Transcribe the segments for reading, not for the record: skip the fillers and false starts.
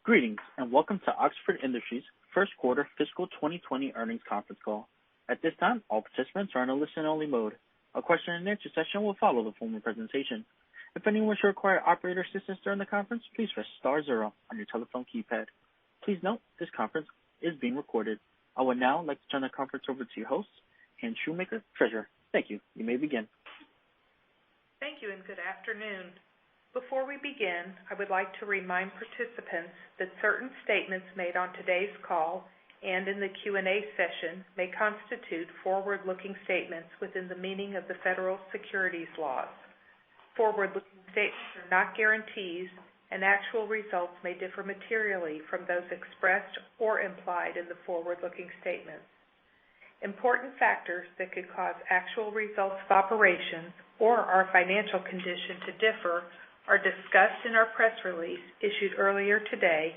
Greetings, and welcome to Oxford Industries' first quarter fiscal 2020 earnings conference call. At this time, all participants are in a listen-only mode. A question-and-answer session will follow the formal presentation. If anyone should require operator assistance during the conference, please press star zero on your telephone keypad. Please note, this conference is being recorded. I would now like to turn the conference over to your host, Anne Shoemaker, Treasurer. Thank you. You may begin. Thank you, and good afternoon. Before we begin, I would like to remind participants that certain statements made on today's call and in the Q&A session may constitute forward-looking statements within the meaning of the federal securities laws. Forward-looking statements are not guarantees, and actual results may differ materially from those expressed or implied in the forward-looking statements. Important factors that could cause actual results of operations or our financial condition to differ are discussed in our press release issued earlier today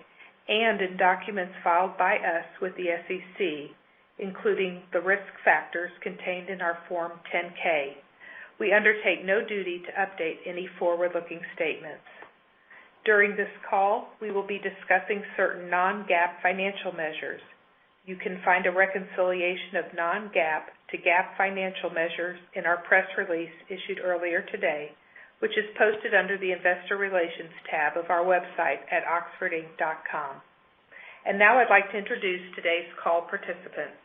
and in documents filed by us with the SEC, including the risk factors contained in our Form 10-K. We undertake no duty to update any forward-looking statements. During this call, we will be discussing certain non-GAAP financial measures. You can find a reconciliation of non-GAAP to GAAP financial measures in our press release issued earlier today, which is posted under the Investor Relations tab of our website at oxfordinc.com. And now I'd like to introduce today's call participants.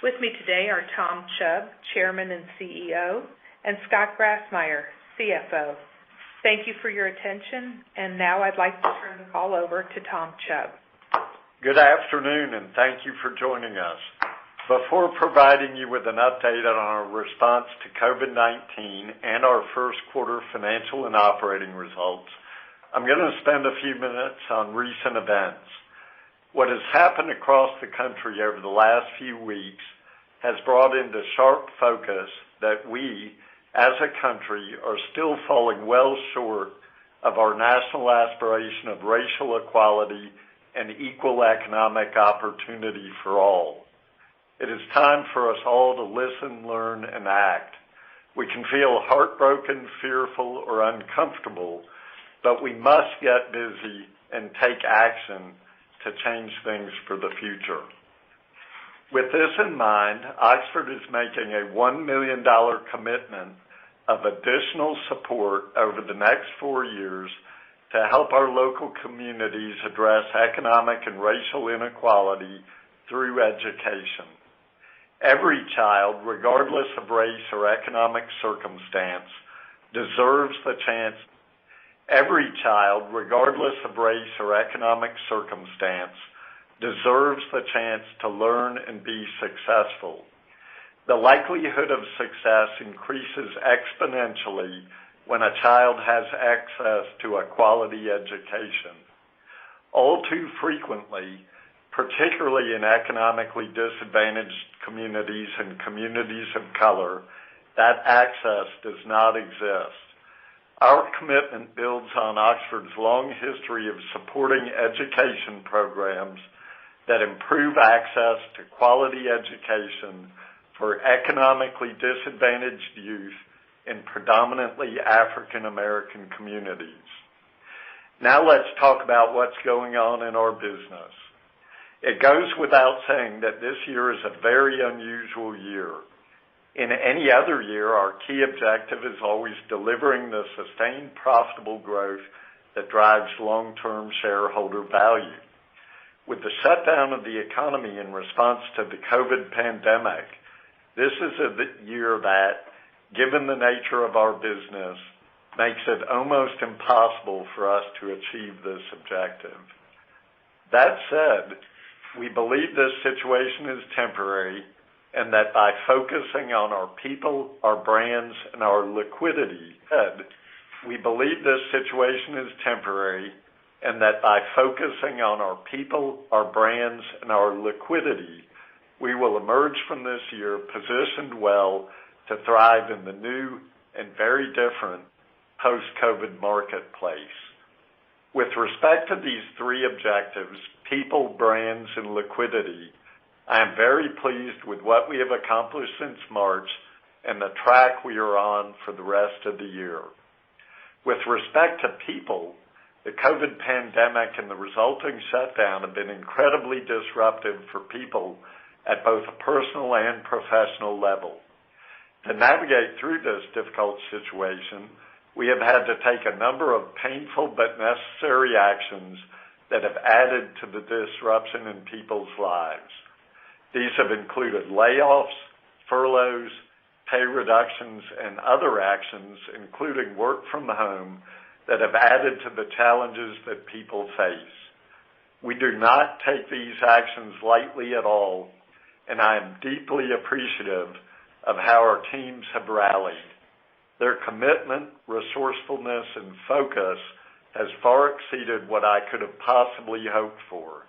With me today are Tom Chubb, Chairman and CEO, and Scott Grassmyer, CFO. Thank you for your attention, and now I'd like to turn the call over to Tom Chubb. Good afternoon, and thank you for joining us. Before providing you with an update on our response to COVID-19 and our first quarter financial and operating results, I'm going to spend a few minutes on recent events. What has happened across the country over the last few weeks has brought into sharp focus that we, as a country, are still falling well short of our national aspiration of racial equality and equal economic opportunity for all. It is time for us all to listen, learn, and act. We can feel heartbroken, fearful, or uncomfortable, but we must get busy and take action to change things for the future. With this in mind, Oxford is making a $1 million commitment of additional support over the next 4 years to help our local communities address economic and racial inequality through education. Every child, regardless of race or economic circumstance, deserves the chance. Every child, regardless of race or economic circumstance, deserves the chance to learn and be successful. The likelihood of success increases exponentially when a child has access to a quality education. All too frequently, particularly in economically disadvantaged communities and communities of color, that access does not exist. Our commitment builds on Oxford's long history of supporting education programs that improve access to quality education for economically disadvantaged youth in predominantly African American communities. Now let's talk about what's going on in our business. It goes without saying that this year is a very unusual year. In any other year, our key objective is always delivering the sustained profitable growth that drives long-term shareholder value. With the shutdown of the economy in response to the COVID pandemic, this is a year that, given the nature of our business, makes it almost impossible for us to achieve this objective. That said, we believe this situation is temporary and that by focusing on our people, our brands, and our liquidity, we believe this situation is temporary and that by focusing on our people, our brands, and our liquidity, we will emerge from this year positioned well to thrive in the new and very different post-COVID marketplace. With respect to these three objectives, people, brands, and liquidity, I am very pleased with what we have accomplished since March and the track we are on for the rest of the year. With respect to people, The COVID pandemic and the resulting shutdown have been incredibly disruptive for people at both a personal and professional level. To navigate through this difficult situation, we have had to take a number of painful but necessary actions that have added to the disruption in people's lives. These have included layoffs, furloughs, pay reductions, and other actions, including work from home, that have added to the challenges that people face. We do not take these actions lightly at all, and I am deeply appreciative of how our teams have rallied. Their commitment, resourcefulness, and focus has far exceeded what I could have possibly hoped for.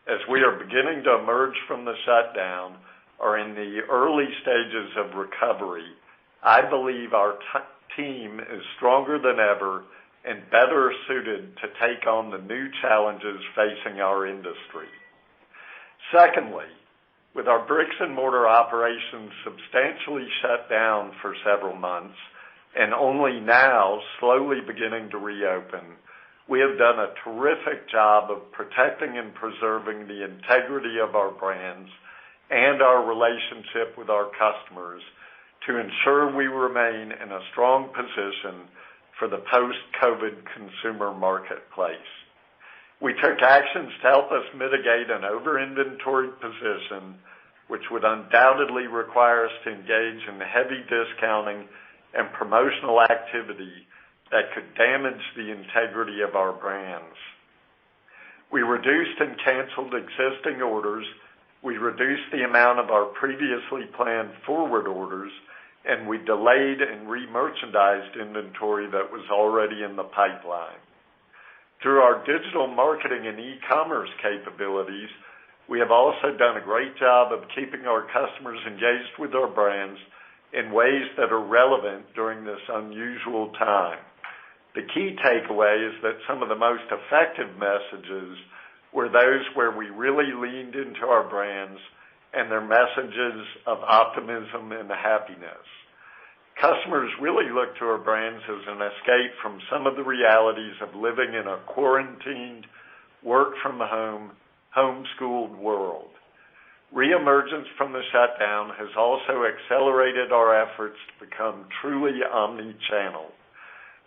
As we are beginning to emerge from the shutdown or in the early stages of recovery, I believe our team is stronger than ever and better suited to take on the new challenges facing our industry. Secondly, with our bricks and mortar operations substantially shut down for several months and only now slowly beginning to reopen, we have done a terrific job of protecting and preserving the integrity of our brands and our relationship with our customers to ensure we remain in a strong position for the post-COVID consumer marketplace. We took actions to help us mitigate an over-inventoried position, which would undoubtedly require us to engage in heavy discounting and promotional activity that could damage the integrity of our brands. We reduced and canceled existing orders, we reduced the amount of our previously planned forward orders, and we delayed and re-merchandised inventory that was already in the pipeline. Through our digital marketing and e-commerce capabilities, we have also done a great job of keeping our customers engaged with our brands in ways that are relevant during this unusual time. The key takeaway is that some of the most effective messages were those where we really leaned into our brands and their messages of optimism and happiness. Customers really look to our brands as an escape from some of the realities of living in a quarantined, work-from-home, homeschooled world. Reemergence from the shutdown has also accelerated our efforts to become truly omni-channel.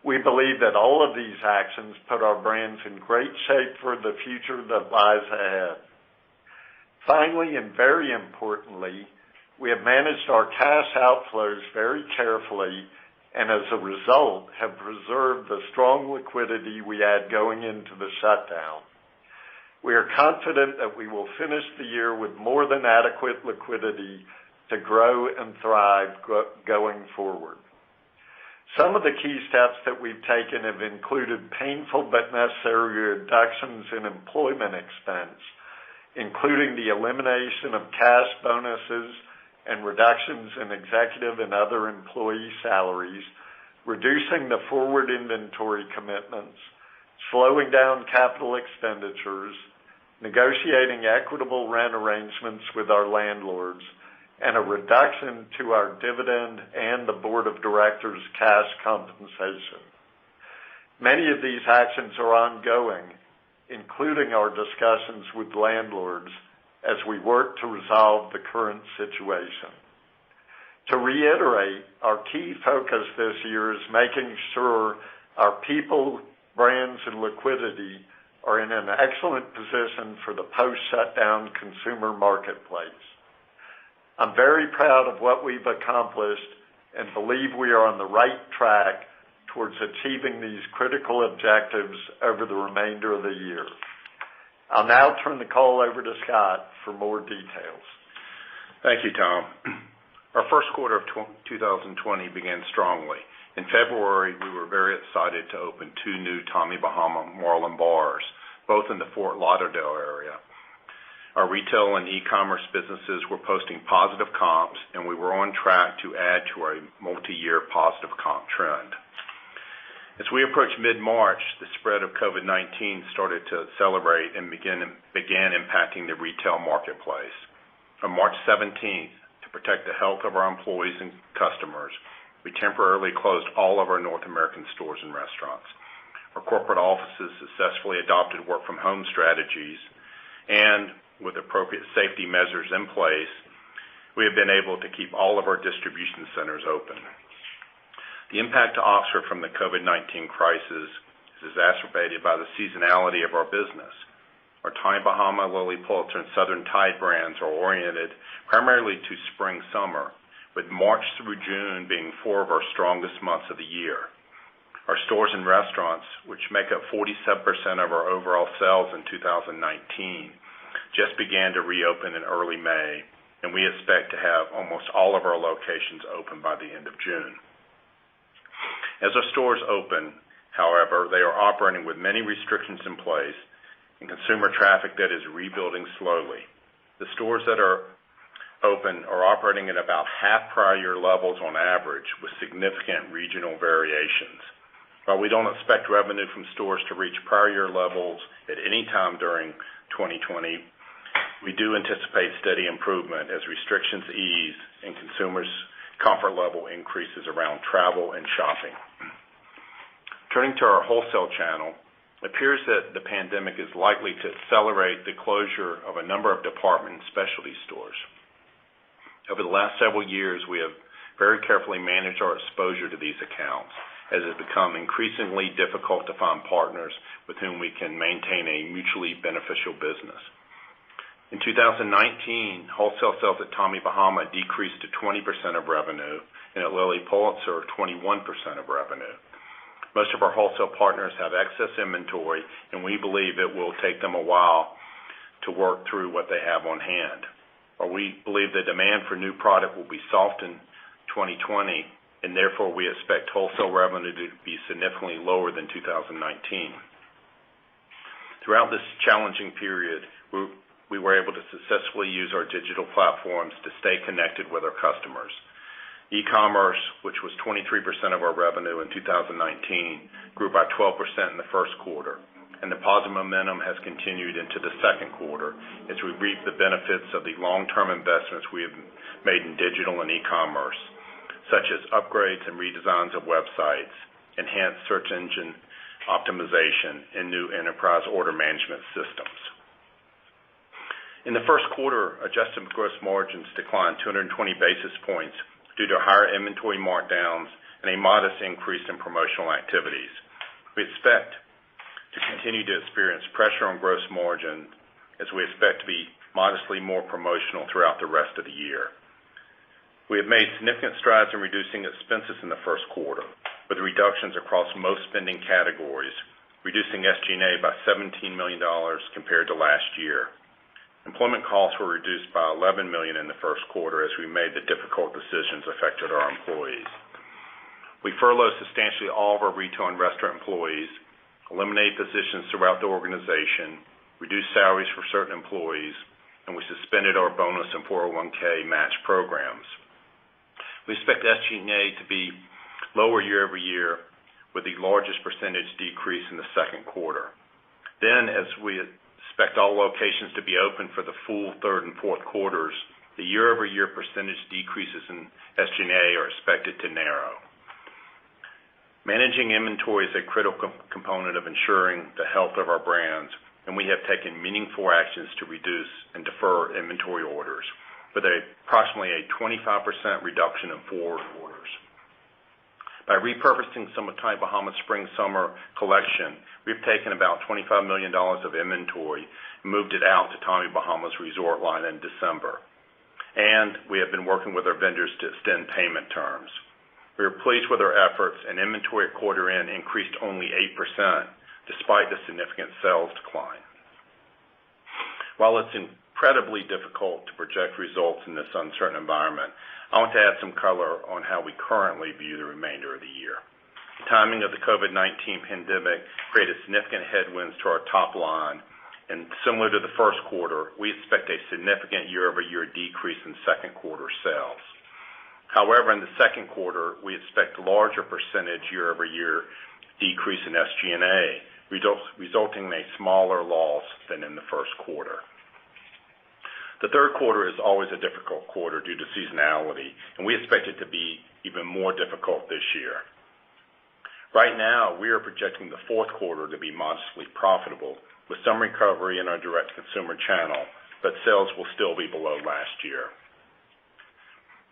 We believe that all of these actions put our brands in great shape for the future that lies ahead. Finally, and very importantly, we have managed our cash outflows very carefully and as a result have preserved the strong liquidity we had going into the shutdown. We are confident that we will finish the year with more than adequate liquidity to grow and thrive going forward. Some of the key steps that we've taken have included painful but necessary reductions in employment expense, including the elimination of cash bonuses and reductions in executive and other employee salaries, reducing the forward inventory commitments, slowing down capital expenditures, negotiating equitable rent arrangements with our landlords, and a reduction to our dividend and the board of directors' cash compensation. Many of these actions are ongoing, including our discussions with landlords as we work to resolve the current situation. To reiterate, our key focus this year is making sure our people, brands, and liquidity are in an excellent position for the post-shutdown consumer marketplace. I'm very proud of what we've accomplished and believe we are on the right track towards achieving these critical objectives over the remainder of the year. I'll now turn the call over to Scott for more details. Thank you, Tom. Our first quarter of 2020 began strongly. In February, we were very excited to open 2 new Tommy Bahama Marlin Bars, both in the Fort Lauderdale area. Our retail and e-commerce businesses were posting positive comps, and we were on track to add to our multi-year positive comp trend. As we approached mid-March, the spread of COVID-19 started to accelerate and began impacting the retail marketplace. On March 17th, to protect the health of our employees and customers, we temporarily closed all of our North American stores and restaurants. Our corporate offices successfully adopted work-from-home strategies, and with appropriate safety measures in place, we have been able to keep all of our distribution centers open. The impact to Oxford from the COVID-19 crisis is exacerbated by the seasonality of our business. Our Tommy Bahama, Lilly Pulitzer, and Southern Tide brands are oriented primarily to spring-summer, with March through June being 4 of our strongest months of the year. Our stores and restaurants, which make up 47% of our overall sales in 2019, just began to reopen in early May, and we expect to have almost all of our locations open by the end of June. As our stores open, however, they are operating with many restrictions in place and consumer traffic that is rebuilding slowly. The stores that are open are operating at about half prior year levels on average, with significant regional variations. While we don't expect revenue from stores to reach prior year levels at any time during 2020, we do anticipate steady improvement as restrictions ease and consumers' comfort level increases around travel and shopping. Turning to our wholesale channel, it appears that the pandemic is likely to accelerate the closure of a number of department and specialty stores. Over the last several years, we have very carefully managed our exposure to these accounts, as it has become increasingly difficult to find partners with whom we can maintain a mutually beneficial business. In 2019, wholesale sales at Tommy Bahama decreased to 20% of revenue, and at Lilly Pulitzer, 21% of revenue. Most of our wholesale partners have excess inventory, and we believe it will take them a while to work through what they have on hand. While we believe the demand for new product will be soft in 2020, and therefore we expect wholesale revenue to be significantly lower than 2019. Throughout this challenging period, we were able to successfully use our digital platforms to stay connected with our customers. E-commerce, which was 23% of our revenue in 2019, grew by 12% in the first quarter, and the positive momentum has continued into the second quarter as we reap the benefits of the long-term investments we have made in digital and e-commerce, such as upgrades and redesigns of websites, enhanced search engine optimization, and new enterprise order management systems. In the first quarter, adjusted gross margins declined 220 basis points due to higher inventory markdowns and a modest increase in promotional activities. We expect to continue to experience pressure on gross margin as we expect to be modestly more promotional throughout the rest of the year. We have made significant strides in reducing expenses in the first quarter, with reductions across most spending categories, reducing SG&A by $17 million compared to last year. Employment costs were reduced by $11 million in the first quarter as we made the difficult decisions affected our employees. We furloughed substantially all of our retail and restaurant employees, eliminated positions throughout the organization, reduced salaries for certain employees, and we suspended our bonus and 401k match programs. We expect SG&A to be lower year over year, with the largest percentage decrease in the second quarter. Then, as we expect all locations to be open for the full third and fourth quarters, the year-over-year percentage decreases in SG&A are expected to narrow. Managing inventory is a critical component of ensuring the health of our brands, and we have taken meaningful actions to reduce and defer inventory orders, with approximately a 25% reduction in forward orders. By repurposing some of Tommy Bahama's spring-summer collection, we've taken about $25 million of inventory and moved it out to Tommy Bahama's resort line in December. And we have been working with our vendors to extend payment terms. We are pleased with our efforts, and inventory at quarter end increased only 8%, despite the significant sales decline. While it's incredibly difficult to project results in this uncertain environment, I want to add some color on how we currently view the remainder of the year. The timing of the COVID-19 pandemic created significant headwinds to our top line, and similar to the first quarter, we expect a significant year-over-year decrease in second quarter sales. However, in the second quarter, we expect a larger percentage year-over-year decrease in SG&A, resulting in a smaller loss than in the first quarter. The third quarter is always a difficult quarter due to seasonality, and we expect it to be even more difficult this year. Right now, we are projecting the fourth quarter to be modestly profitable, with some recovery in our direct-to-consumer channel, but sales will still be below last year.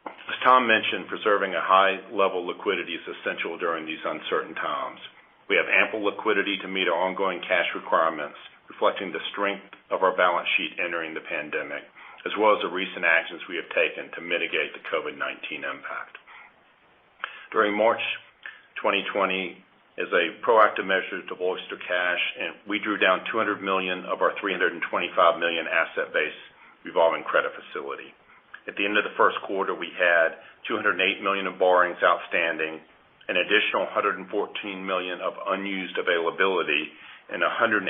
As Tom mentioned, preserving a high-level liquidity is essential during these uncertain times. We have ample liquidity to meet our ongoing cash requirements, reflecting the strength of our balance sheet entering the pandemic, as well as the recent actions we have taken to mitigate the COVID-19 impact. During March 2020, as a proactive measure to bolster cash, and we drew down $200 million of our $325 million asset-based revolving credit facility. At the end of the first quarter, we had $208 million of borrowings outstanding, an additional $114 million of unused availability, and $182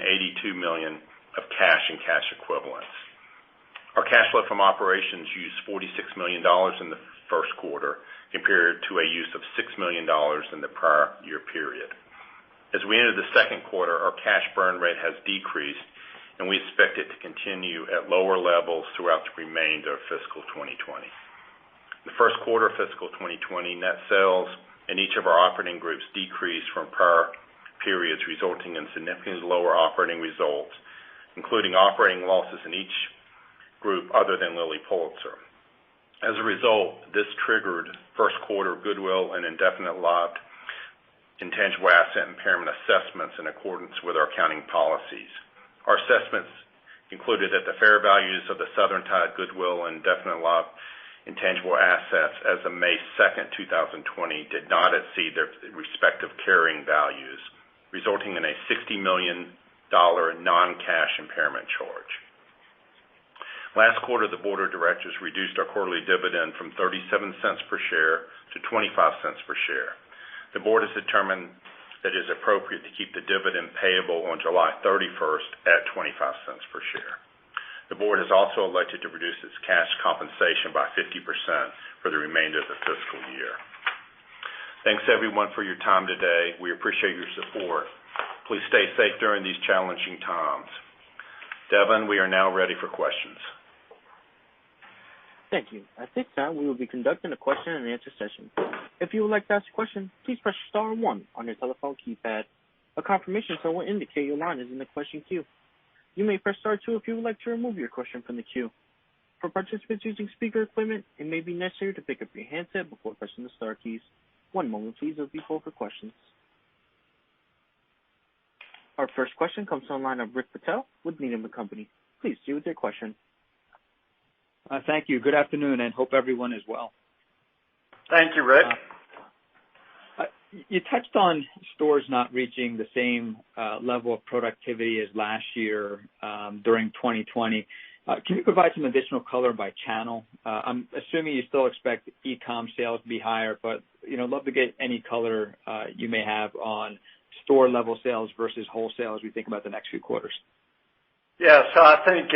million of cash and cash equivalents. Our cash flow from operations used $46 million in the first quarter, compared to a use of $6 million in the prior year period. As we enter the second quarter, our cash burn rate has decreased, and we expect it to continue at lower levels throughout the remainder of fiscal 2020. In the first quarter of fiscal 2020, net sales in each of our operating groups decreased from prior periods, resulting in significantly lower operating results, including operating losses in each group other than Lilly Pulitzer. As a result, this triggered first quarter goodwill and indefinite-lived intangible asset impairment assessments in accordance with our accounting policies. Our assessments concluded that the fair values of the Southern Tide goodwill and indefinite-lived intangible assets as of May 2nd, 2020 did not exceed their respective carrying values, resulting in a $60 million non-cash impairment charge. Last quarter, the Board of Directors reduced our quarterly dividend from 37 cents per share to 25 cents per share. The Board has determined that it is appropriate to keep the dividend payable on July 31st at 25 cents per share. The Board has also elected to reduce its cash compensation by 50% for the remainder of the fiscal year. Thanks, everyone, for your time today. We appreciate your support. Please stay safe during these challenging times. Devin, we are now ready for questions. Thank you. At this time, we will be conducting a question-and-answer session. If you would like to ask a question, please press star 1 on your telephone keypad. A confirmation tone will indicate your line is in the question queue. You may press star 2 if you would like to remove your question from the queue. For participants using speaker equipment, it may be necessary to pick up your handset before pressing the star keys. One moment, please, as we poll for questions. Our first question comes from the line of Rick Patel with Needham & Company. Please proceed with your question. Thank you. Good afternoon, and hope everyone is well. Thank you, Rick. You touched on stores not reaching the same level of productivity as last year during 2020. Can you provide some additional color by channel? I'm assuming you still expect ECOM sales to be higher, but love to get any color you may have on store-level sales versus wholesale as we think about the next few quarters. Yeah, so I think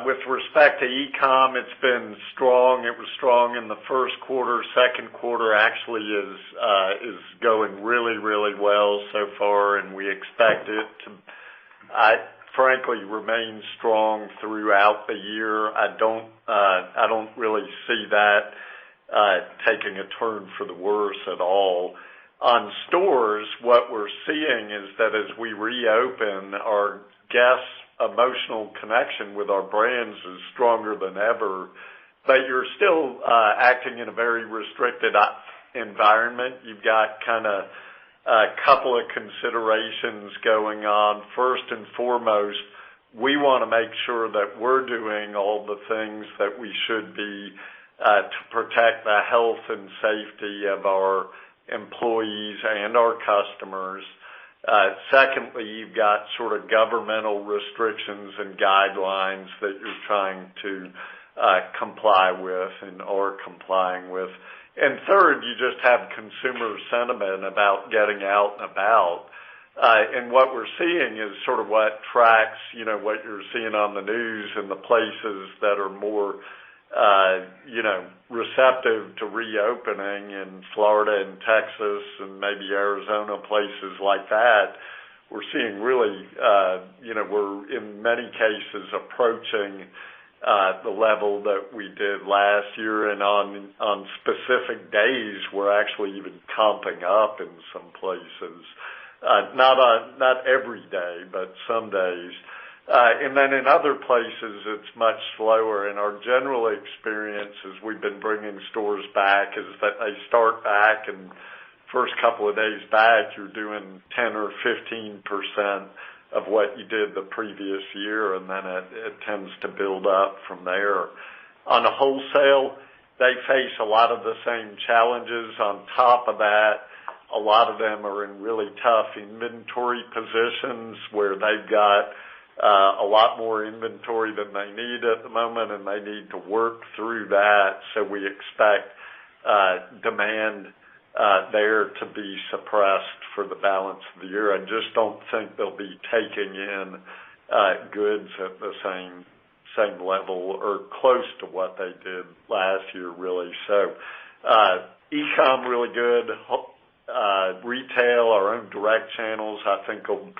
with respect to ECOM, it's been strong. It was strong in the first quarter. Second quarter actually is going really, really well so far, and we expect it to, frankly, remain strong throughout the year. I don't really see that taking a turn for the worse at all. On stores, what we're seeing is that as we reopen, our guests' emotional connection with our brands is stronger than ever, but you're still acting in a very restricted environment. You've got kind of a couple of considerations going on. First and foremost, we want to make sure that we're doing all the things that we should be to protect the health and safety of our employees and our customers. Secondly, you've got sort of governmental restrictions and guidelines that you're trying to comply with and are complying with. And third, you just have consumer sentiment about getting out and about. And what we're seeing is sort of what tracks, what you're seeing on the news in the places that are more, receptive to reopening in Florida and Texas and maybe Arizona, places like that. We're seeing really, we're in many cases approaching the level that we did last year, and on specific days we're actually even comping up in some places. Not every day, but some days. And then in other places it's much slower, and our general experience as we've been bringing stores back is that they start back, and first couple of days back you're doing 10 or 15% of what you did the previous year, and then it tends to build up from there. On the wholesale, they face a lot of the same challenges. On top of that, a lot of them are in really tough inventory positions where they've got a lot more inventory than they need at the moment, and they need to work through that. So we expect demand there to be suppressed for the balance of the year. I just don't think they'll be taking in goods at the same level or close to what they did last year, really. So ECOM really good. Retail, our own direct channels, I think will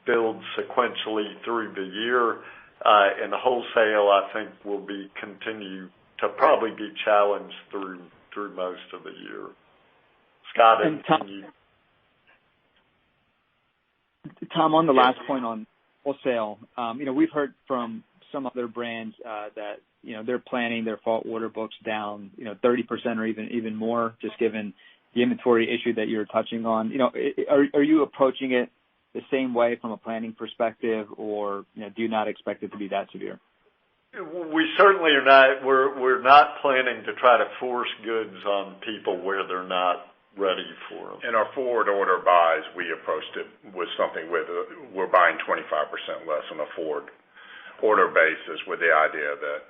build sequentially through the year. And the wholesale, I think, will continue to probably be challenged through most of the year. Scott, and Tom, on the last point on wholesale, we've heard from some other brands that they're planning their fall order books down 30% or even more, just given the inventory issue that you're touching on. Are you approaching it the same way from a planning perspective, or do you not expect it to be that severe? We certainly are not. We're not planning to try to force goods on people where they're not ready for them. In our forward order buys, we approached it with something with we're buying 25% less on a forward order basis, with the idea that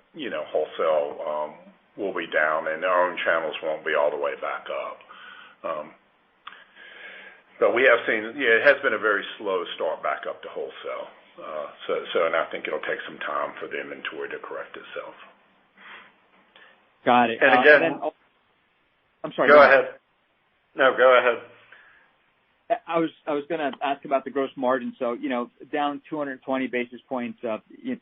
wholesale will be down and our own channels won't be all the way back up. But we have seen, it has been a very slow start back up to wholesale. And I think it'll take some time for the inventory to correct itself. Got it. And again, I'm sorry. Go ahead. No, go ahead. I was going to ask about the gross margin. So, down 220 basis points. It's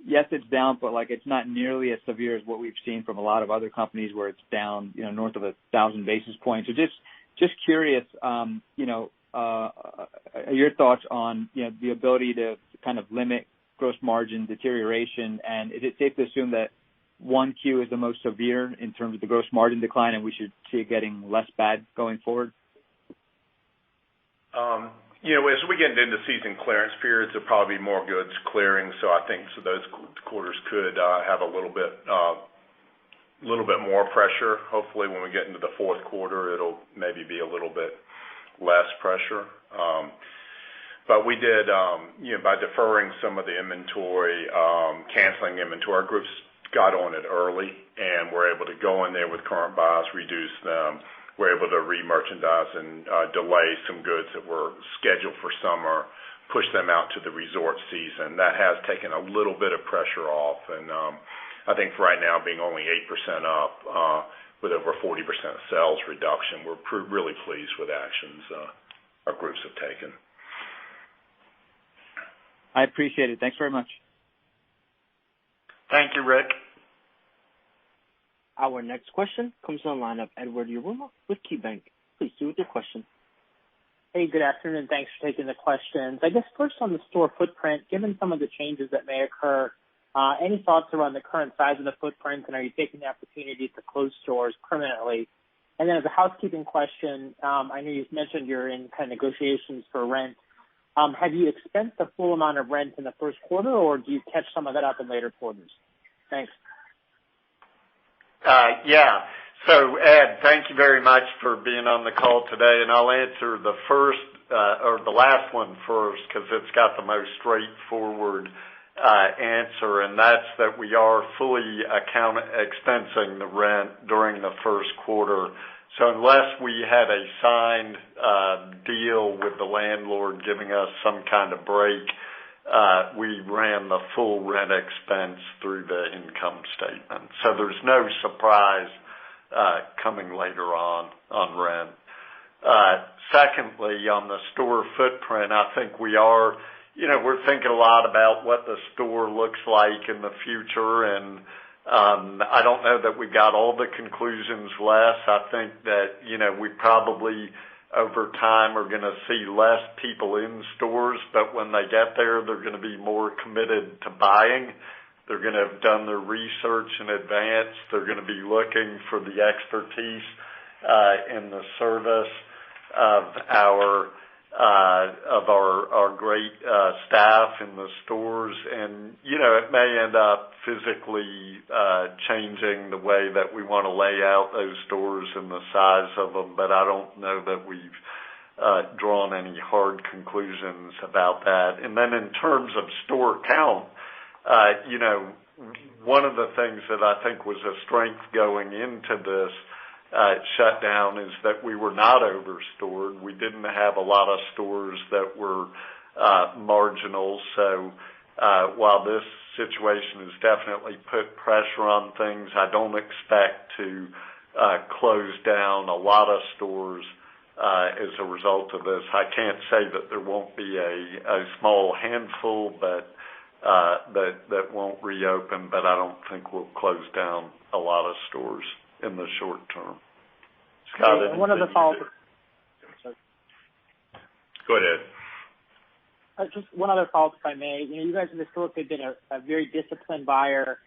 yes, it's down, but it's not nearly as severe as what we've seen from a lot of other companies where it's down, north of 1,000 basis points. So just curious, your thoughts on the ability to kind of limit gross margin deterioration, and is it safe to assume that 1Q is the most severe in terms of the gross margin decline, and we should see it getting less bad going forward? As we get into season clearance periods, there'll probably be more goods clearing. So I think those quarters could have a little bit more pressure. Hopefully, when we get into the fourth quarter, it'll maybe be a little bit less pressure. But we did, by deferring some of the inventory, canceling inventory, our groups got on it early, and we're able to go in there with current buys, reduce them. We're able to re-merchandise and delay some goods that were scheduled for summer, push them out to the resort season. That has taken a little bit of pressure off, and I think for right now, being only 8% up with over 40% sales reduction, we're really pleased with actions our groups have taken. I appreciate it. Thanks very much. Thank you, Rick. Our next question comes on the line of Edward Yruma with KeyBank. Please do with your question. Hey, good afternoon. Thanks for taking the questions. I guess first on the store footprint, given some of the changes that may occur, any thoughts around the current size of the footprint, and are you taking the opportunity to close stores permanently? And then as a housekeeping question, I know you've mentioned you're in kind of negotiations for rent. Have you expensed the full amount of rent in the first quarter, or do you catch some of that up in later quarters? Thanks. Yeah. So, Ed, thank you very much for being on the call today, and I'll answer the first or the last one first because it's got the most straightforward answer, and that's that we are fully expensing the rent during the first quarter. So unless we had a signed deal with the landlord giving us some kind of break, we ran the full rent expense through the income statement. So there's no surprise coming later on rent. Secondly, on the store footprint, I think we are we're thinking a lot about what the store looks like in the future, and I don't know that we got all the conclusions less. I think that, we probably over time are going to see less people in stores, but when they get there, they're going to be more committed to buying. They're going to have done their research in advance. They're going to be looking for the expertise in the service of our great staff in the stores, and it may end up physically changing the way that we want to lay out those stores and the size of them, but I don't know that we've drawn any hard conclusions about that. And then in terms of store count, one of the things that I think was a strength going into this shutdown is that we were not over-stored. We didn't have a lot of stores that were marginal. So while this situation has definitely put pressure on things, I don't expect to close down a lot of stores as a result of this. I can't say that there won't be a small handful that won't reopen, but I don't think we'll close down a lot of stores in the short term. Scott, okay, one other follow-up. Go ahead. Just one other follow-up, if I may. You guys have historically been a very disciplined buyer.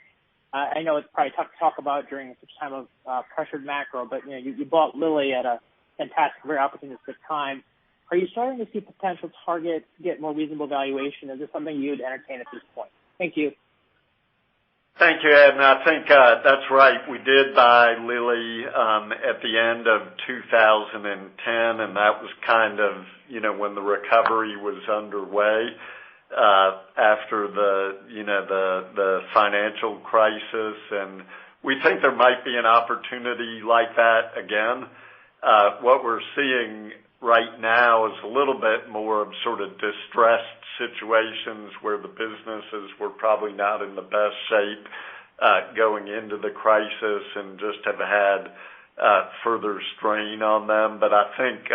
I know it's probably tough to talk about during such time of pressured macro, but you bought Lilly at a fantastic, very opportunistic time. Are you starting to see potential targets get more reasonable valuation? Is this something you'd entertain at this point? Thank you. Thank you, Ed. And I think that's right. We did buy Lilly at the end of 2010, and that was kind of, when the recovery was underway after the financial crisis. And we think there might be an opportunity like that again. What we're seeing right now is a little bit more of sort of distressed situations where the businesses were probably not in the best shape going into the crisis and just have had further strain on them. But I think,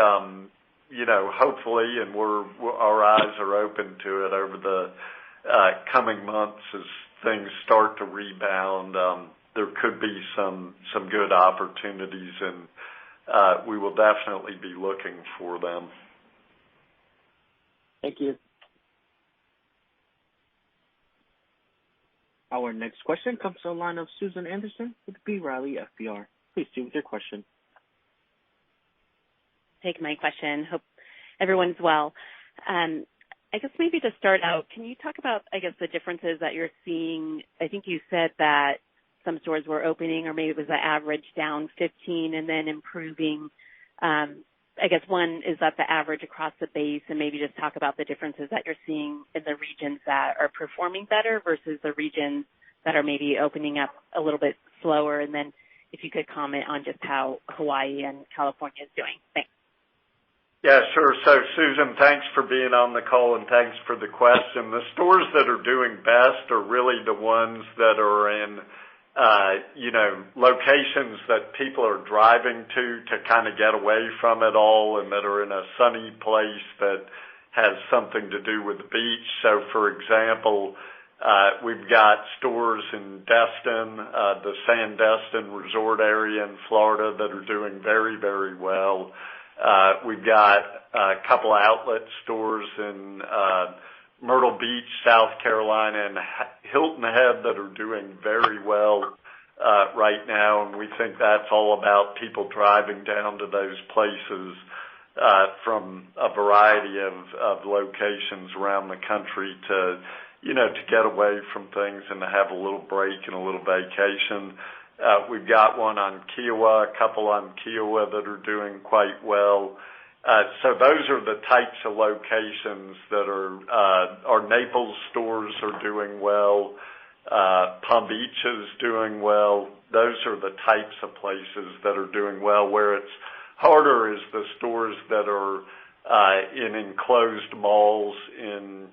hopefully, and our eyes are open to it over the coming months as things start to rebound. There could be some good opportunities, and we will definitely be looking for them. Thank you. Our next question comes to the line of Susan Anderson with B. Riley FBR. Please proceed with your question. Take my question. Hope everyone's well. I guess maybe to start out, can you talk about, the differences that you're seeing? I think you said that some stores were opening, or maybe it was the average down 15 and then improving. One, is that the average across the base? And maybe just talk about the differences that you're seeing in the regions that are performing better versus the regions that are maybe opening up a little bit slower. And then if you could comment on just how Hawaii and California is doing. Thanks. Yeah, sure. So, Susan, thanks for being on the call and thanks for the question. The stores that are doing best are really the ones that are in locations that people are driving to kind of get away from it all, and that are in a sunny place that has something to do with the beach. So, for example, we've got stores in Destin, the Sandestin Resort area in Florida, that are doing very, very well. We've got a couple outlet stores in Myrtle Beach, South Carolina, and Hilton Head that are doing very well right now, and we think that's all about people driving down to those places from a variety of locations around the country to get away from things and to have a little break and a little vacation. We've got one on Kiowa, a couple on Kiowa that are doing quite well. So those are the types of locations that are, our Naples stores are doing well. Palm Beach is doing well. Those are the types of places that are doing well. Where it's harder is the stores that are in enclosed malls in,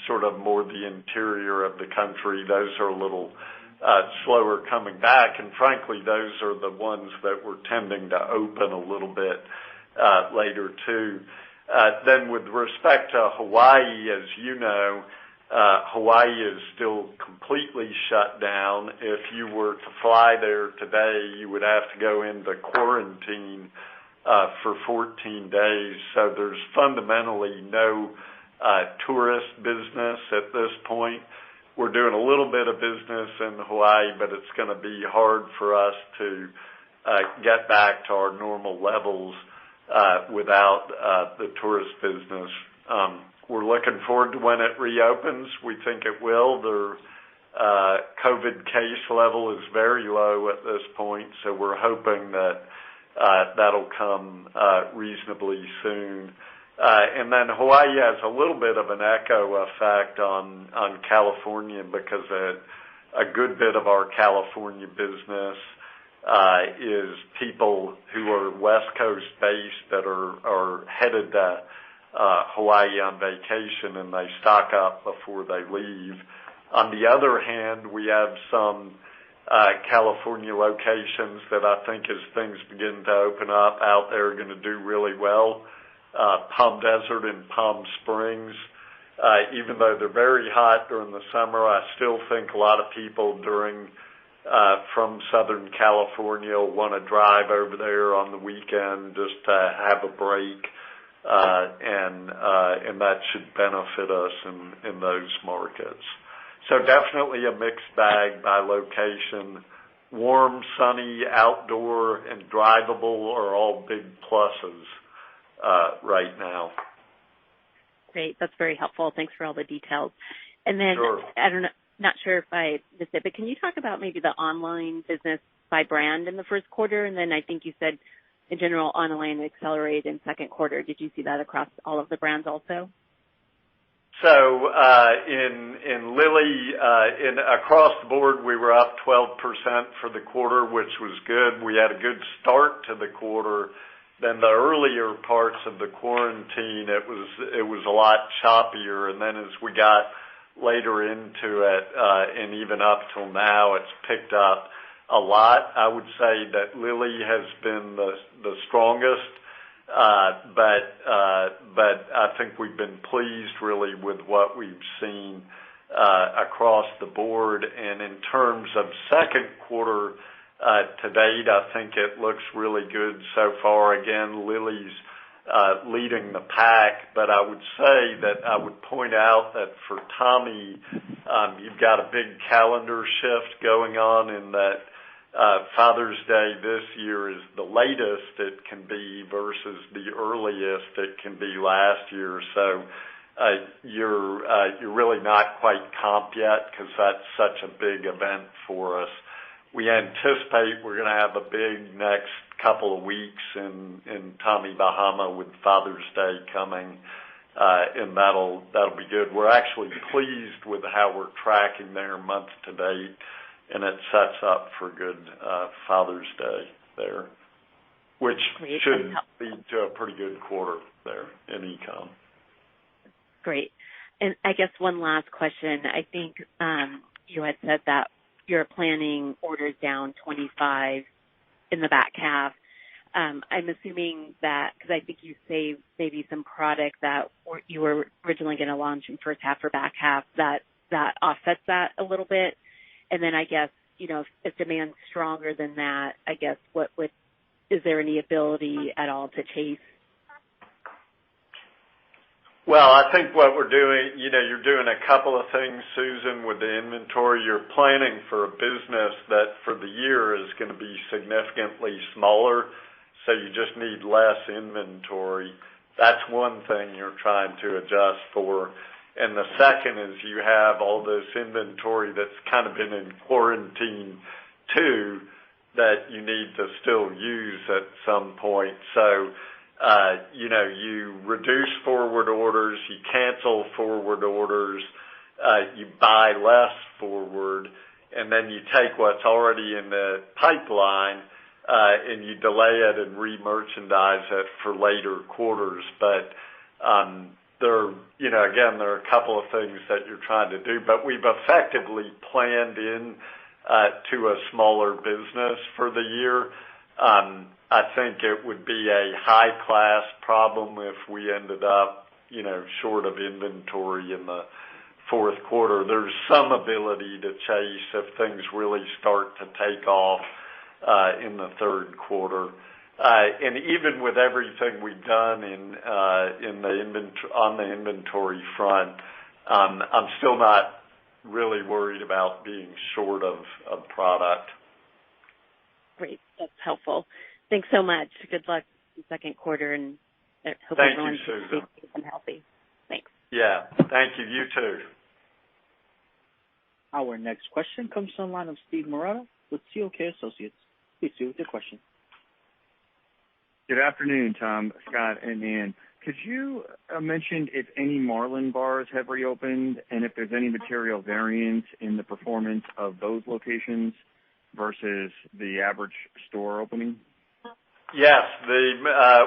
sort of more the interior of the country. Those are a little slower coming back, and frankly, those are the ones that we're tending to open a little bit later too. Then with respect to Hawaii, as you know, Hawaii is still completely shut down. If you were to fly there today, you would have to go into quarantine for 14 days. So there's fundamentally no tourist business at this point. We're doing a little bit of business in Hawaii, but it's going to be hard for us to get back to our normal levels without the tourist business. We're looking forward to when it reopens. We think it will. The COVID case level is very low at this point, so we're hoping that that'll come reasonably soon. And then Hawaii has a little bit of an echo effect on California because a good bit of our California business is people who are West Coast based that are headed to Hawaii on vacation, and they stock up before they leave. On the other hand, we have some California locations that I think as things begin to open up out there are going to do really well. Palm Desert and Palm Springs, even though they're very hot during the summer, I still think a lot of people from Southern California will want to drive over there on the weekend just to have a break. And that should benefit us in those markets. So definitely a mixed bag by location. Warm, sunny, outdoor, and drivable are all big pluses right now. Great. That's very helpful. Thanks for all the details. And then, sure. Not sure if I missed it, but can you talk about maybe the online business by brand in the first quarter? And then I think you said in general, online accelerated in second quarter. Did you see that across all of the brands also? So in Lilly, across the board, we were up 12% for the quarter, which was good. We had a good start to the quarter. Then the earlier parts of the quarantine, it was a lot choppier. And then as we got later into it, and even up till now, it's picked up a lot. I would say that Lilly has been the strongest, but I think we've been pleased really with what we've seen across the board. And in terms of second quarter to date, I think it looks really good so far. Again, Lilly's leading the pack, but I would say that I would point out that for Tommy, you've got a big calendar shift going on in that Father's Day this year is the latest it can be versus the earliest it can be last year. So you're really not quite comp yet because that's such a big event for us. We anticipate we're going to have a big next couple of weeks in Tommy Bahama with Father's Day coming, and that'll be good. We're actually pleased with how we're tracking there month to date, and it sets up for good Father's Day there, which should lead to a pretty good quarter there in ECOM. Great. And I guess one last question. I think you had said that you're planning orders down 25 in the back half. I'm assuming that, because I think you saved maybe some product that you were originally going to launch in first half or back half, that offsets that a little bit. And then I guess, if demand's stronger than that, I guess is there any ability at all to chase? Well, I think what we're doing, you're doing a couple of things, Susan, with the inventory. You're planning for a business that for the year is going to be significantly smaller, so you just need less inventory. That's one thing you're trying to adjust for. And the second is you have all this inventory that's kind of been in quarantine too that you need to still use at some point. So you reduce forward orders, you cancel forward orders, you buy less forward, and then you take what's already in the pipeline and you delay it and re-merchandise it for later quarters. But there are a couple of things that you're trying to do, but we've effectively planned in to a smaller business for the year. I think it would be a high-class problem if we ended up, short of inventory in the fourth quarter. There's some ability to chase if things really start to take off in the third quarter. And even with everything we've done on the inventory front, I'm still not really worried about being short of product. Great. That's helpful. Thanks so much. Good luck in the second quarter, and hope Thank everyone's you, Susan. safe and healthy. Thanks. Yeah. Thank you. You too. Our next question comes from the line of Steve Marotta with COK Associates. Please proceed with your question. Good afternoon, Tom, Scott, and Ann. Could you mention if any Marlin Bars have reopened and if there's any material variance in the performance of those locations versus the average store opening? Yes,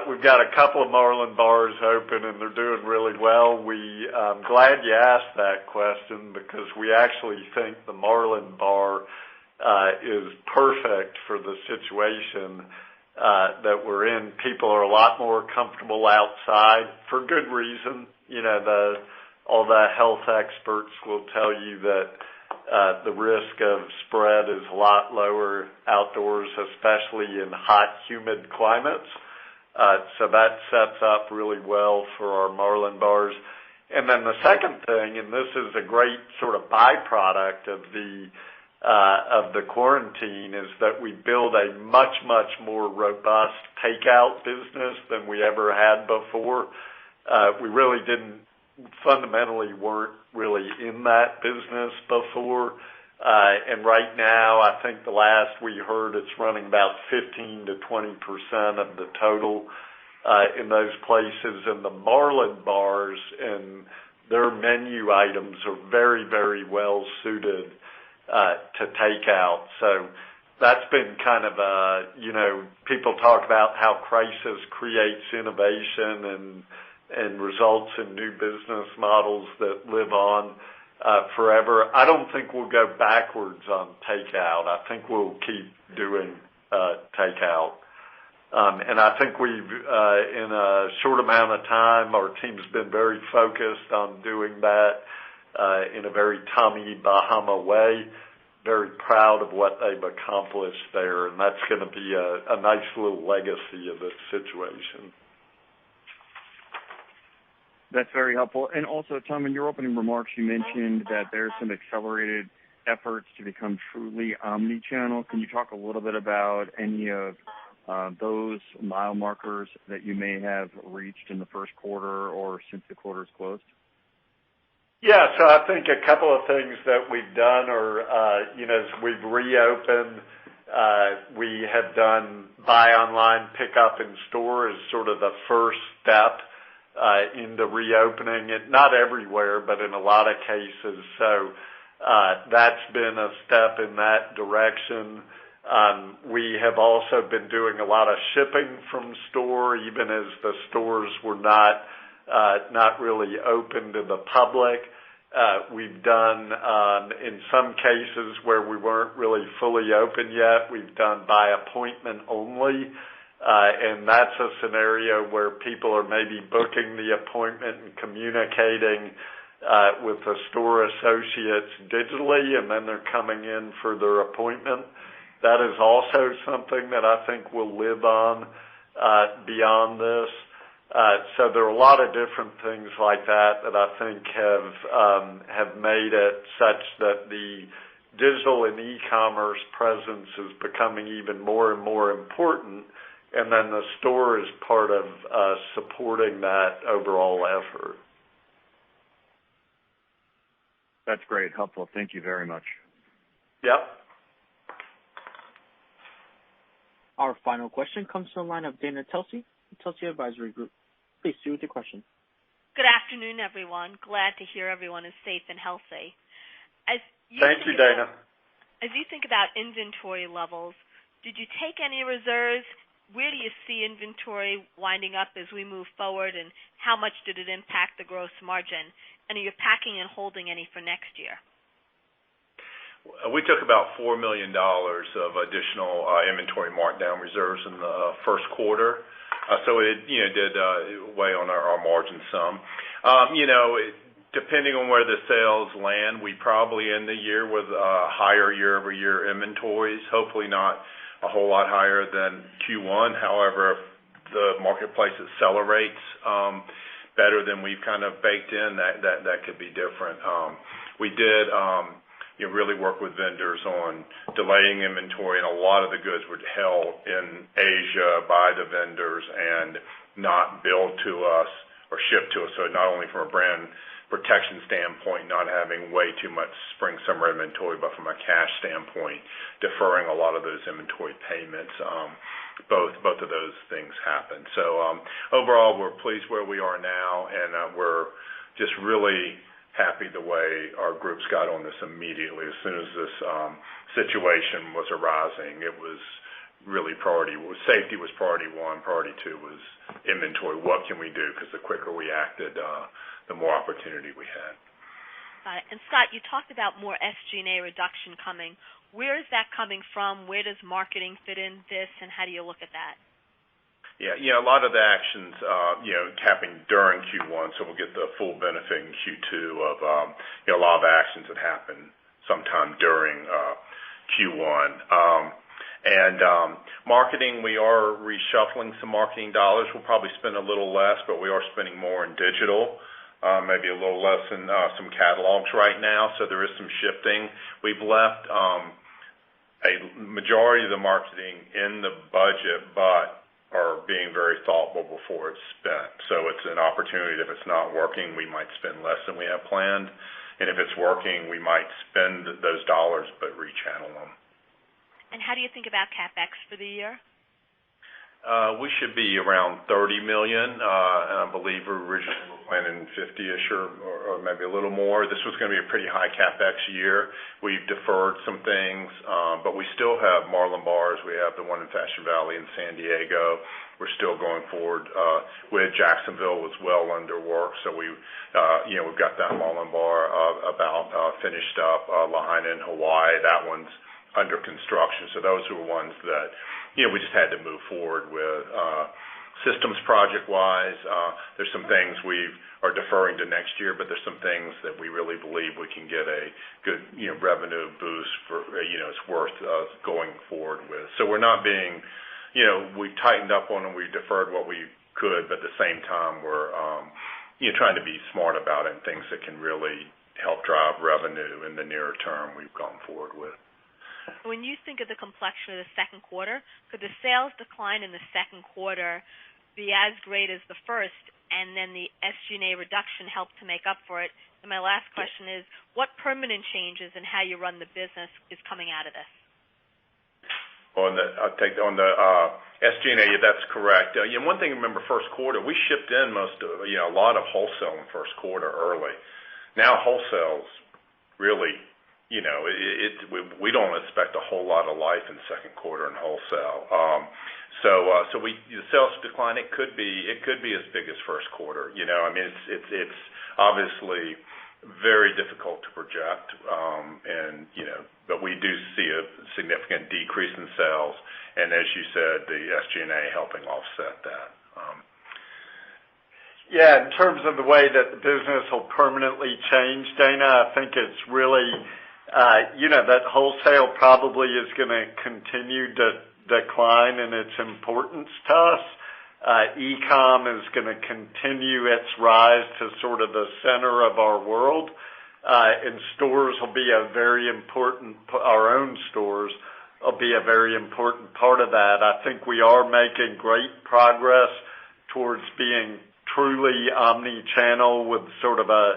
we've got a couple of Marlin Bars open, and they're doing really well. I'm glad you asked that question because we actually think the Marlin Bar is perfect for the situation that we're in. People are a lot more comfortable outside for good reason. All the health experts will tell you that the risk of spread is a lot lower outdoors, especially in hot, humid climates. So that sets up really well for our Marlin Bars. And then the second thing, and this is a great sort of byproduct of the quarantine, is that we build a much, much more robust takeout business than we ever had before. We really fundamentally weren't really in that business before. And right now, I think the last we heard, it's running about 15 to 20% of the total in those places. And the Marlin Bars and their menu items are very, very well suited to take out. So that's been kind of people talk about how crisis creates innovation and results in new business models that live on forever. I don't think we'll go backwards on takeout. I think we'll keep doing takeout. And I think we've, in a short amount of time, our team's been very focused on doing that in a very Tommy Bahama way. Very proud of what they've accomplished there, and that's going to be a nice little legacy of this situation. That's very helpful. And also, Tom, in your opening remarks, you mentioned that there's some accelerated efforts to become truly omni-channel. Can you talk a little bit about any of those mile markers that you may have reached in the first quarter or since the quarter's closed? Yeah, so I think a couple of things that we've done are, as we've reopened, we have done buy online, pick up in store as sort of the first step into reopening it. Not everywhere, but in a lot of cases. So that's been a step in that direction. We have also been doing a lot of shipping from store, even as the stores were not really open to the public. We've done, in some cases where we weren't really fully open yet, we've done by appointment only. And that's a scenario where people are maybe booking the appointment and communicating with the store associates digitally, and then they're coming in for their appointment. That is also something that I think will live on beyond this. So there are a lot of different things like that I think have made it such that the digital and e-commerce presence is becoming even more and more important, and then the store is part of supporting that overall effort. That's great. Helpful. Thank you very much. Yep. Our final question comes from the line of Dana Telsey, Telsey Advisory Group. Please proceed with your question. Good afternoon, everyone. Glad to hear everyone is safe and healthy. Thank you, Dana. As you think about inventory levels, did you take any reserves? Where do you see inventory winding up as we move forward, and how much did it impact the gross margin? And are you packing and holding any for next year? We took about $4 million of additional inventory markdown reserves in the first quarter. So it did weigh on our margin some. Depending on where the sales land, we probably end the year with higher year-over-year inventories, hopefully not a whole lot higher than Q1. However, if the marketplace accelerates better than we've kind of baked in, that could be different. We did really work with vendors on delaying inventory, and a lot of the goods were held in Asia by the vendors and not billed to us or shipped to us. So not only from a brand protection standpoint, not having way too much spring-summer inventory, but from a cash standpoint, deferring a lot of those inventory payments. Both of those things happened. So overall, we're pleased where we are now, and we're just really happy the way our groups got on this immediately. As soon as this situation was arising, it was really safety was priority one. Priority two was inventory. What can we do? Because the quicker we acted, the more opportunity we had. Got it. And Scott, you talked about more SG&A reduction coming. Where is that coming from? Where does marketing fit in this, and how do you look at that? Yeah, a lot of the actions, happening during Q1, so we'll get the full benefit in Q2 of, a lot of actions that happened sometime during Q1. Marketing, we are reshuffling some marketing dollars. We'll probably spend a little less, but we are spending more in digital, maybe a little less in some catalogs right now, so there is some shifting. We've left a majority of the marketing in the budget, but are being very thoughtful before it's spent. So it's an opportunity. If it's not working, we might spend less than we have planned. And if it's working, we might spend those dollars but rechannel them. And how do you think about CapEx for the year? We should be around $30 million. And I believe we originally were planning 50-ish or maybe a little more. This was going to be a pretty high CapEx year. We've deferred some things, but we still have Marlin Bars. We have the one in Fashion Valley in San Diego. We're still going forward with Jacksonville was well under work, so we've got that Marlin Bar about finished up. Lahaina in Hawaii, that one's under construction. So those are ones that we just had to move forward with. Systems project-wise, there's some things we are deferring to next year, but there's some things that we really believe we can get a good revenue boost for, it's worth going forward with. So we're not being, we tightened up on and we deferred what we could, but at the same time we're trying to be smart about it and things that can really help drive revenue in the nearer term we've gone forward with. When you think of the complexion of the second quarter, could the sales decline in the second quarter be as great as the first, and then the SG&A reduction help to make up for it? And my last question is, what permanent changes in how you run the business is coming out of this? On the SG&A, that's correct. One thing to remember, first quarter, we shipped in a lot of wholesale in first quarter early. Now wholesale's really, we don't expect a whole lot of life in second quarter in wholesale. So the sales decline, it could be as big as first quarter. It's obviously very difficult to project, but we do see a significant decrease in sales, and as you said, the SG&A helping offset that. Yeah, in terms of the way that the business will permanently change, Dana, I think it's really, that wholesale probably is going to continue to decline in its importance to us. ECOM is going to continue its rise to sort of the center of our world, and stores will be a very important, our own stores will be a very important part of that. I think we are making great progress towards being truly omni-channel with sort of a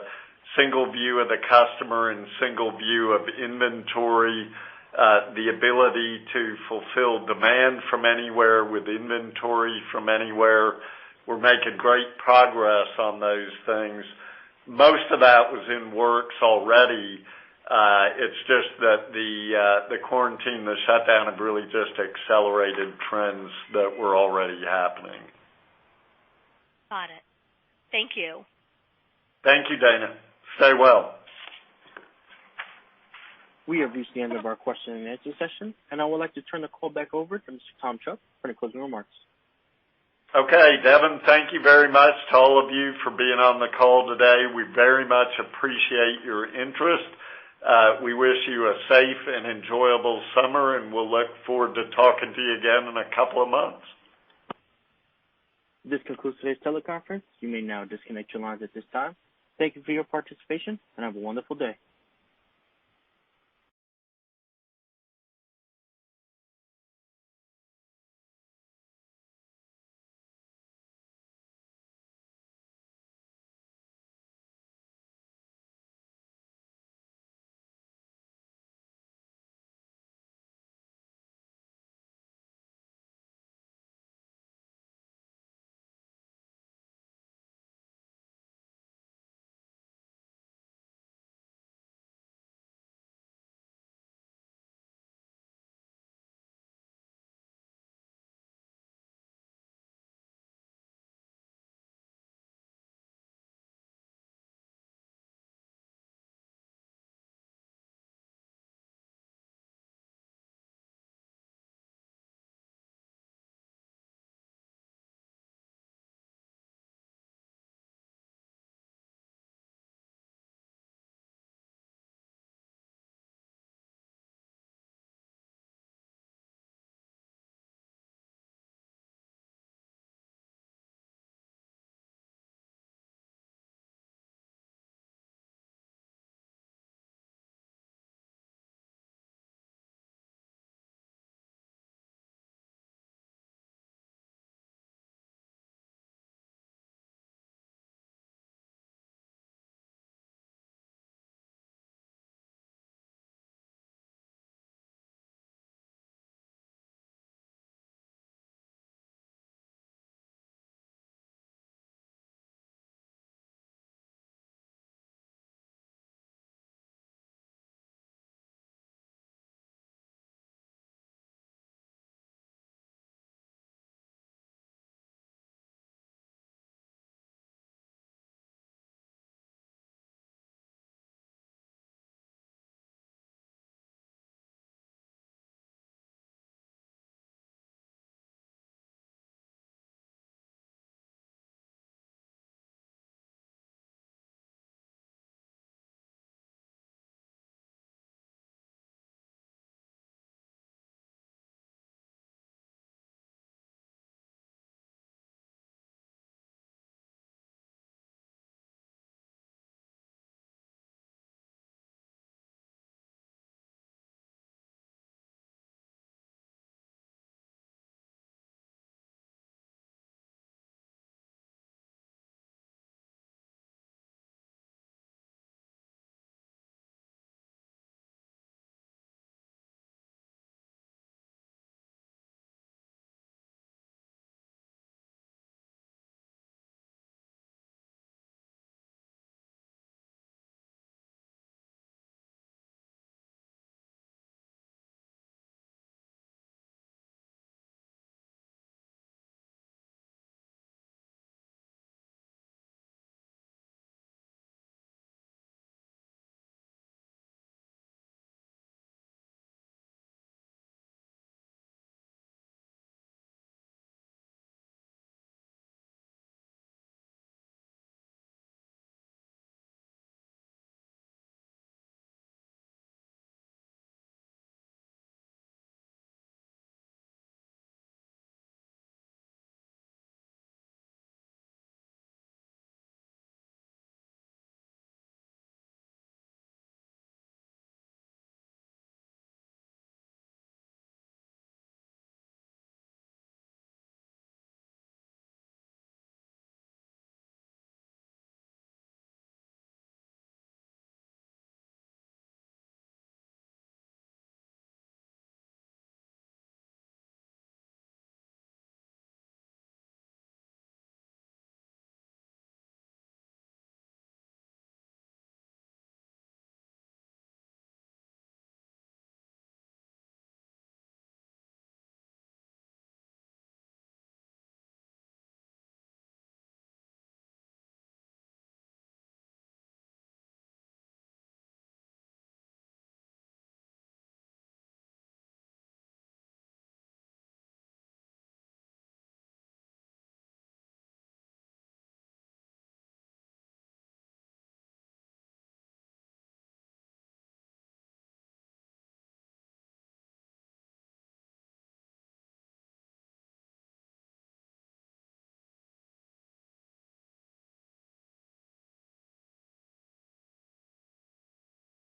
single view of the customer and single view of inventory, the ability to fulfill demand from anywhere with inventory from anywhere. We're making great progress on those things. Most of that was in works already. It's just that the quarantine, the shutdown have really just accelerated trends that were already happening. Got it. Thank you. Thank you, Dana. Stay well. We have reached the end of our question and answer session, and I would like to turn the call back over to Mr. Tom Chubb for any closing remarks. Okay, Devin, thank you very much to all of you for being on the call today. We very much appreciate your interest. We wish you a safe and enjoyable summer, and we'll look forward to talking to you again in a couple of months. This concludes today's teleconference. You may now disconnect your lines at this time. Thank you for your participation, and have a wonderful day.